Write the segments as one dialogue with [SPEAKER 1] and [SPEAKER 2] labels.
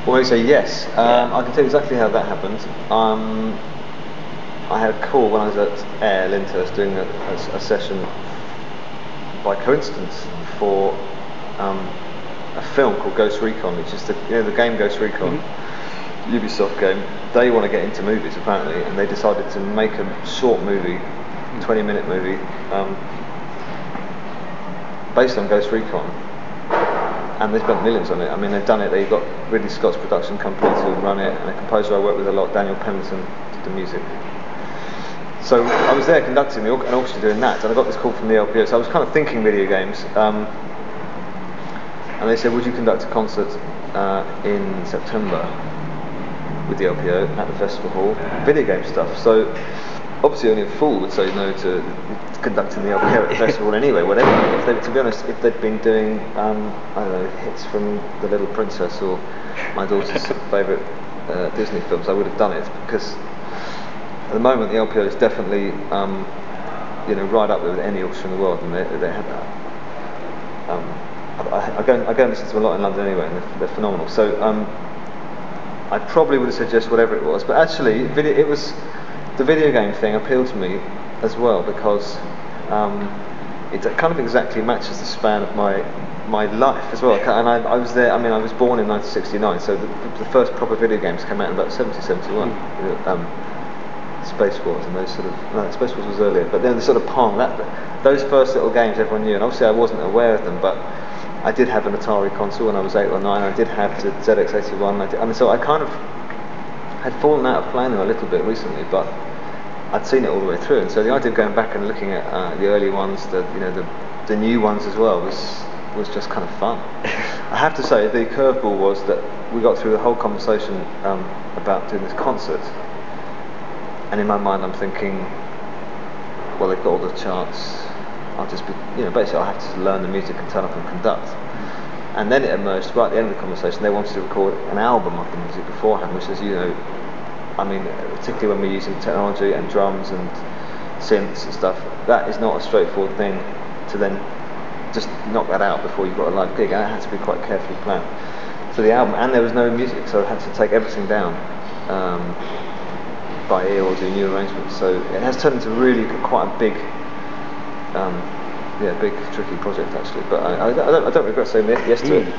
[SPEAKER 1] Well, maybe say yes. I can tell you exactly how that happened. I had a call when I was at Air Lyndhurst doing a session by coincidence for a film called Ghost Recon, which is the game Ghost Recon, Ubisoft game. They want to get into movies apparently, and they decided to make a short movie, 20-minute movie, based on Ghost Recon. And they spent millions on it. I mean, they've done it. They've got Ridley Scott's production company to run it, and a composer I work with a lot, Daniel Pemberton, did the music. So I was there conducting an orchestra doing that, and I got this call from the LPO. So I was kind of thinking video games, and they said, "Would you conduct a concert in September with the LPO at the festival hall, video game stuff?" So obviously only a fool would say no to conducting the LPO at the festival anyway, whatever. To be honest, if they'd been doing, I don't know, hits from The Little Princess or my daughter's favourite Disney films, I would have done it, because at the moment the LPO is definitely, right up there with any orchestra in the world, and they have that. I go and listen to them a lot in London anyway, and they're phenomenal. So I probably would have said yes, whatever it was, but actually the video game thing appealed to me as well, because it kind of exactly matches the span of my life as well. And I was there. I mean, I was born in 1969, so the first proper video games came out in about 70, 71. Space Wars and those sort of. No, Space Wars was earlier, but then the sort of Pong. Those first little games everyone knew, and obviously I wasn't aware of them, but I did have an Atari console when I was 8 or 9. I did have the ZX81. So I kind of had fallen out of playing them a little bit recently, but I'd seen it all the way through, and so the idea of going back and looking at the early ones, the new ones as well, was just kind of fun. I have to say, the curveball was that we got through the whole conversation about doing this concert, and in my mind I'm thinking, well, they've got all the charts. I'll just be, basically I'll have to learn the music and turn up and conduct. And then it emerged right at the end of the conversation. They wanted to record an album of the music beforehand, which is, I mean, particularly when we're using technology and drums and synths and stuff, that is not a straightforward thing to then just knock that out before you've got a live gig. And it had to be quite carefully planned. So the album, and there was no music, so I had to take everything down by ear or do new arrangements. So it has turned into really quite a big, big tricky project actually. But I don't regret saying yes to it.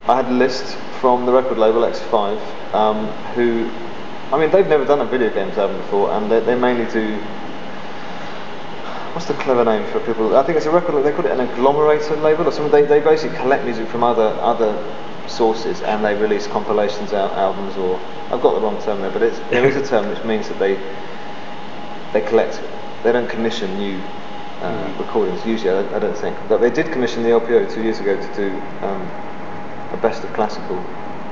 [SPEAKER 1] I had a list from the record label X5, who, I mean, they've never done a video games album before, and they mainly do. What's the clever name for people? I think it's a record. They call it an agglomerator label or something. They basically collect music from other sources, and they release compilations, albums, or I've got the wrong term there, but there is a term which means that they collect. They don't commission new recordings usually. I don't think, but they did commission the LPO 2 years ago to do a best of classical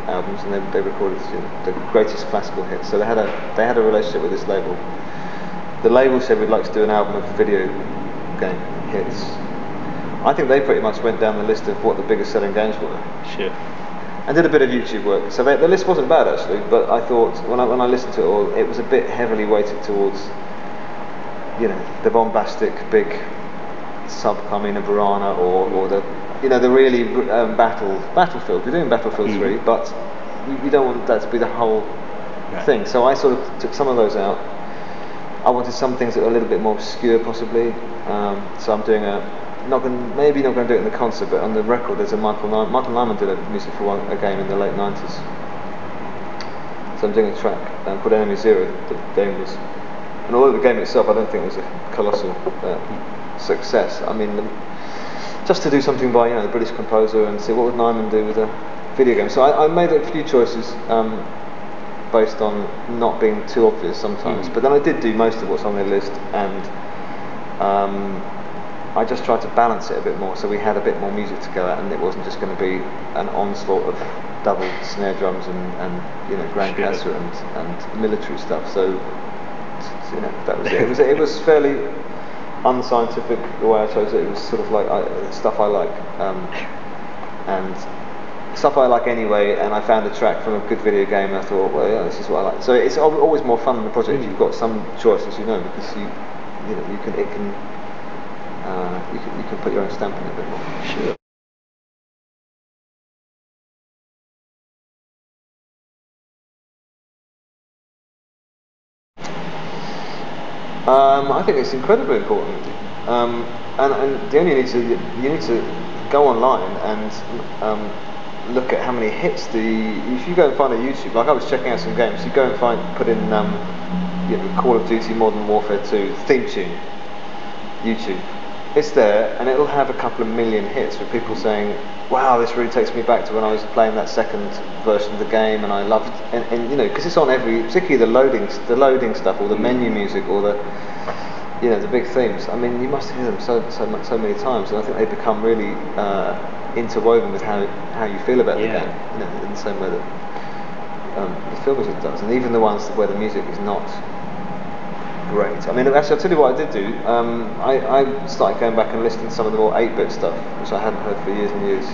[SPEAKER 1] albums, and they recorded the greatest classical hits. So they had a relationship with this label. The label said we'd like to do an album of video game hits. I think they pretty much went down the list of what the biggest selling games were.
[SPEAKER 2] Sure.
[SPEAKER 1] And did a bit of YouTube work. So the list wasn't bad actually, but I thought when I listened to it all, it was a bit heavily weighted towards, the bombastic big Submariner Burana or the the really Battlefield. We're doing Battlefield 3, but you don't want that to be the whole thing. So I sort of took some of those out. I wanted some things that were a little bit more obscure, possibly. So I'm doing maybe not going to do it in the concert, but on the record there's a Michael Nyman did a music for a game in the late 90s. So I'm doing a track called Enemy Zero. The game was, and although the game itself I don't think was a colossal success. I mean, just to do something by the British composer and see what would Nyman do with a video game. So I made a few choices based on not being too obvious sometimes, but then I did do most of what's on the list, and I just tried to balance it a bit more, so we had a bit more music to go at, and it wasn't just going to be an onslaught of double snare drums and grand cassa and military stuff. So that was it. It was fairly unscientific the way I chose it. It was sort of like stuff I like, and stuff I like anyway, and I found a track from a good video game and I thought, well, yeah, this is what I like. So it's always more fun in the project if you've got some choices, because you can put your own stamp on it a bit more. Sure. I think it's incredibly important, and the only you need to go online and look at how many hits if you go and find a YouTube, like I was checking out some games, you go and put in Call of Duty Modern Warfare 2 theme tune, YouTube. It's there, and it'll have a couple of million hits with people saying, "Wow, this really takes me back to when I was playing that second version of the game, and I loved." And because it's on particularly the loading stuff, or the menu music, or the big themes. I mean, you must hear them so many times, and I think they become really interwoven with how you feel about the game. In the same way that the film music does, and even the ones where the music is not great. I mean, actually, I'll tell you what I did do. I started going back and listening to some of the more 8-bit stuff, which I hadn't heard for years and years.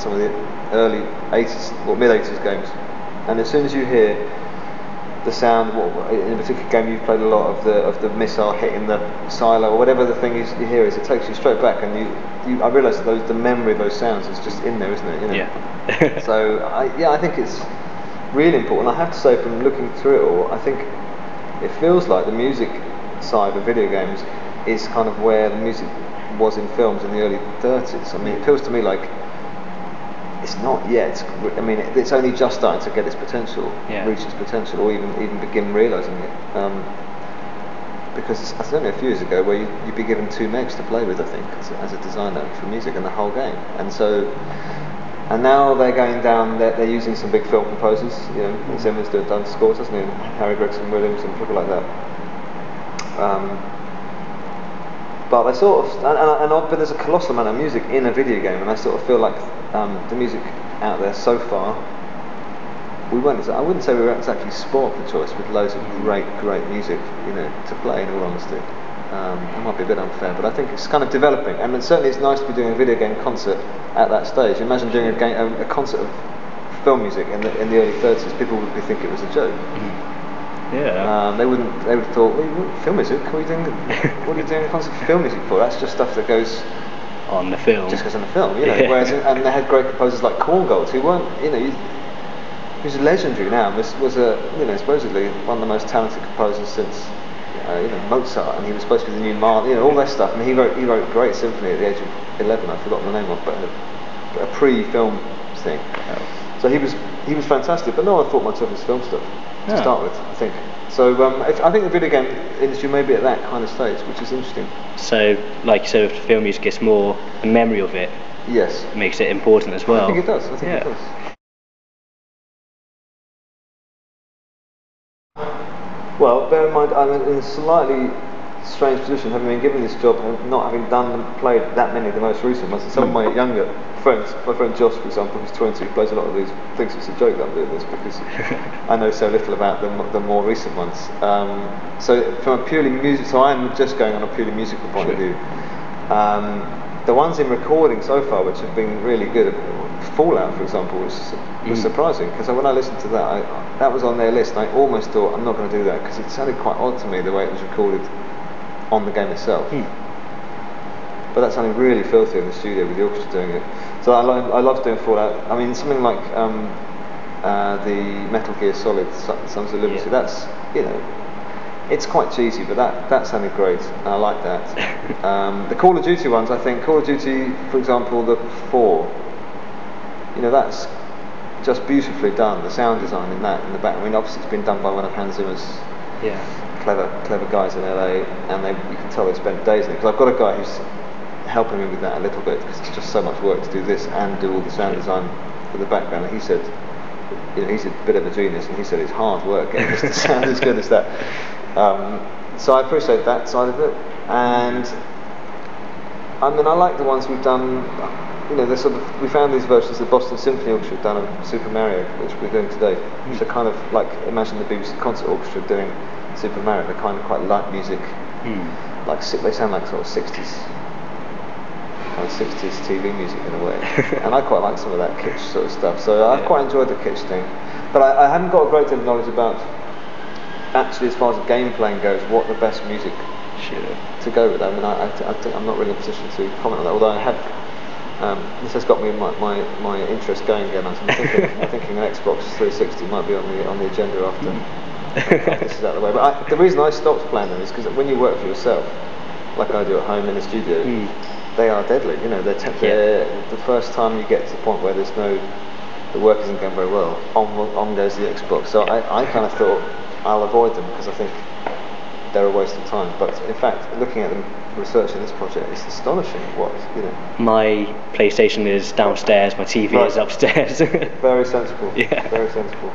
[SPEAKER 1] Some of the early 80s or mid 80s games. And as soon as you hear the sound, in a particular game you've played a lot of the missile hitting the silo or whatever the thing you hear is, it takes you straight back, and I realised that the memory of those sounds is just in there, isn't it?
[SPEAKER 2] Yeah.
[SPEAKER 1] So I think it's really important. I have to say, from looking through it all, I think it feels like the music side of video games is kind of where the music was in films in the early 30s. I mean, it feels to me like it's not yet. I mean, it's only just starting to get its potential, reach its potential, or even begin realising it. Because it's only a few years ago where you'd be given 2 megs to play with, I think, as a designer for music and the whole game. And now they're going down. They're using some big film composers. Simmons done scores, hasn't he? And Harry Gregson Williams and people like that. But I sort of, but there's a colossal amount of music in a video game, and I sort of feel like the music out there so far, I wouldn't say we were exactly spoiled for choice with loads of great music, to play. In all honesty, that might be a bit unfair, but I think it's kind of developing, and certainly it's nice to be doing a video game concert at that stage. Imagine doing a concert of film music in the early 30s. People would think it was a joke.
[SPEAKER 2] Yeah.
[SPEAKER 1] They would have thought, film music? What are you doing a concert for film music for? That's just stuff that goes
[SPEAKER 2] on the film.
[SPEAKER 1] Just goes on the film, Whereas, and they had great composers like Korngold, who weren't, who's legendary now. Was supposedly one of the most talented composers since Mozart, and he was supposed to be the new Mahler, all that stuff. I mean, he wrote a great symphony at the age of 11. I've forgotten the name of, but a pre-film thing. Oh. So he was fantastic, but no one thought much of his film stuff to start with, I think. So I think the video game industry may be at that kind of stage, which is interesting.
[SPEAKER 2] So, like you said, if the film music gets more a memory of it,
[SPEAKER 1] yes,
[SPEAKER 2] makes it important as well.
[SPEAKER 1] I think it does. I think it does. Well, bear in mind, I'm in a slightly strange position, having been given this job and not having played that many of the most recent ones. And some of my younger friends, my friend Josh, for example, who's 20, who plays a lot of these, thinks it's a joke that I'm doing this because I know so little about the more recent ones. So from a purely I'm just going on a purely musical point of view. The ones in recording so far, which have been really good, Fallout, for example, was surprising, because when I listened to that, that was on their list, and I almost thought, I'm not going to do that, because it sounded quite odd to me the way it was recorded on the game itself. But that sounded really filthy in the studio with the orchestra doing it. So I love doing Fallout. I mean, something like the Metal Gear Solid Sons of Liberty, that's, it's quite cheesy, but that sounded great, and I like that. The Call of Duty ones, I think, Call of Duty, for example, the 4, that's just beautifully done. The sound design in the back. I mean, obviously it's been done by one of Hans Zimmer's clever guys in LA, and you can tell they spent days in it. Because I've got a guy who's helping me with that a little bit, because it's just so much work to do this and do all the sound design for the background. And he said, he's a bit of a genius, and he said it's hard work getting this to sound as good as that. So I appreciate that side of it, and I mean, I like the ones we've done. We found these versions the Boston Symphony Orchestra done of Super Mario, which we're doing today, which are kind of like, imagine the BBC Concert Orchestra doing Super Mario. They're kind of quite light music, like they sound like sort of 60s TV music in a way. And I quite like some of that kitsch sort of stuff. So I've quite enjoyed the kitsch thing, but I haven't got a great deal of knowledge about, actually, as far as the game playing goes, what the best music to go with. I mean, I'm not really in a position to comment on that, although I have. This has got me my interest going again. I'm thinking an Xbox 360 might be on the agenda after This is out of the way. But the reason I stopped playing them is because when you work for yourself, like I do at home in the studio, they are deadly. You know, they're the first time you get to the point where the work isn't going very well, on goes the Xbox. So I kind of thought I'll avoid them because I think they're a waste of time. But in fact, looking at them, researching this project, it's astonishing what, you know.
[SPEAKER 2] My PlayStation is downstairs, my TV is upstairs.
[SPEAKER 1] Very sensible.
[SPEAKER 2] Yeah.
[SPEAKER 1] Very sensible.